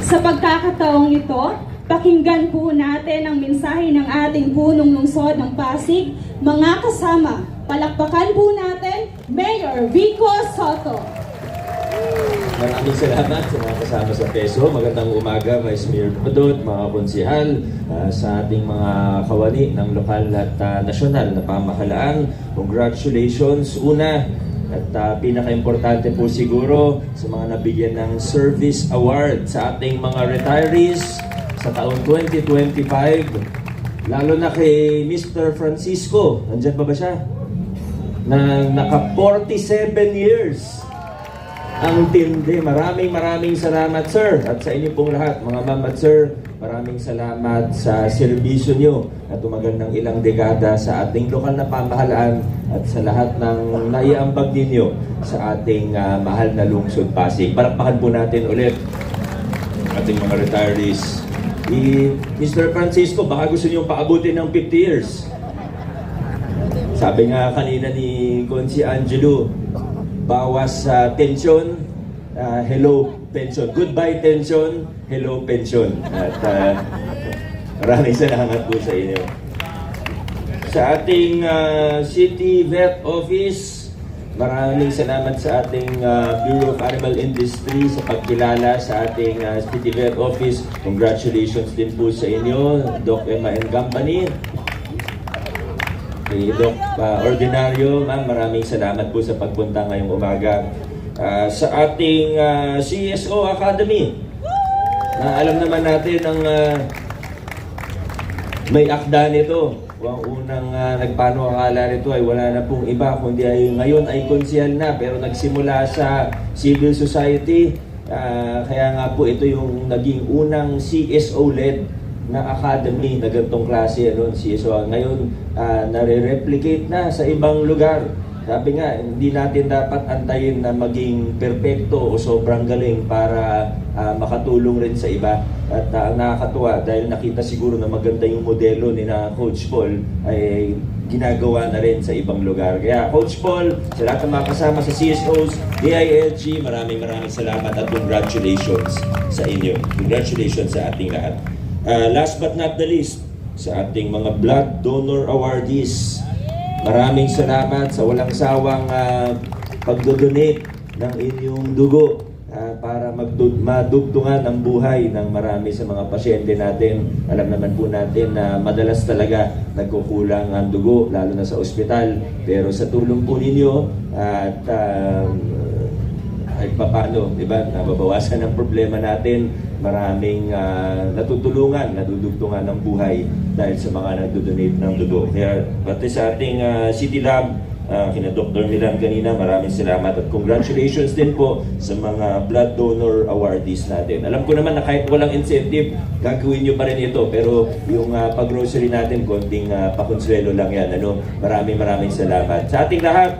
Sa pagkakataong ito, pakinggan po natin ang mensahe ng ating punong lungsod ng Pasig. Mga kasama, palakpakan po natin Mayor Vico Soto. Maraming salamat sa mga kasama sa PESO. Magandang umaga, Vice Mayor Padot, mga konsihal, sa ating mga kawani ng lokal at nasyonal na pamahalaan. Congratulations una at pinaka-importante po siguro sa mga nabigyan ng Service Award sa ating mga retirees sa taong 2025. Lalo na kay Mr. Francisco, nandyan pa ba siya? Na naka 47 years. Ang tindi. Maraming salamat, sir. At sa inyo pong lahat, mga ma'am at sir, maraming salamat sa serbisyo nyo na tumagal ng ilang dekada sa ating lokal na pamahalaan at sa lahat ng naiambag ninyo sa ating mahal na lungsod Pasig. Palakpakan po natin ulit ang ating mga retirees. Mr. Francisco, baka gusto nyo paabutin ng 50 years. Sabi nga kanina ni Consi Angelo, bawas sa tension, hello pension. Goodbye tension, hello pension. At maraming salamat po sa inyo. Sa ating City Vet Office, maraming salamat sa ating Bureau of Animal Industry sa pagkilala sa ating City Vet Office. Congratulations din po sa inyo, Doc Emma and Company. Kay Doc Ordinario, ma'am, maraming salamat po sa pagpunta ngayong umaga. Sa ating CSO Academy, alam naman natin ang may akda nito. Ang unang nagpano akala nito ay wala na pong iba, kundi ay ngayon ay konsehal na, pero nagsimula sa civil society. Kaya nga po ito yung naging unang CSO-led na academy na ganitong klase CSO. Ngayon, nare-replicate na sa ibang lugar. Sabi nga, hindi natin dapat antayin na maging perpekto o sobrang galing para makatulong rin sa iba. At nakakatuwa dahil nakita siguro na maganda yung modelo ni na Coach Paul ay ginagawa na rin sa ibang lugar. Kaya Coach Paul, sa lahat ng mga kasama sa CSOs, DILG, maraming salamat at congratulations sa inyo. Congratulations sa ating lahat. Last but not the least, sa ating mga blood donor awardees, maraming salamat sa walang sawang pagdodonate ng inyong dugo para madugtungan ang buhay ng marami sa mga pasyente natin. Alam naman po natin na madalas talaga nagkukulang ang dugo, lalo na sa ospital. Pero sa tulong po ninyo at ay paano, diba, nababawasan ang problema natin. Maraming natutulungan, nadudugtungan ng buhay dahil sa mga nagdodonate ng dugo. Kaya pati sa ating City Lab, kina Dr. Milan kanina, maraming salamat at congratulations din po sa mga blood donor awardees natin. Alam ko naman na kahit walang incentive, gagawin nyo pa rin ito. Pero yung pag-grocery natin, konting pakonsuelo lang yan. Maraming salamat. Sa ating lahat,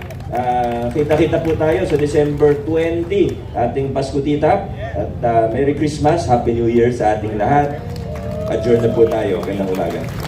kita-kita po tayo sa December 20, ating Pasko Tita. At Merry Christmas, Happy New Year sa ating lahat. Adjourn na po tayo. Magandang umaga.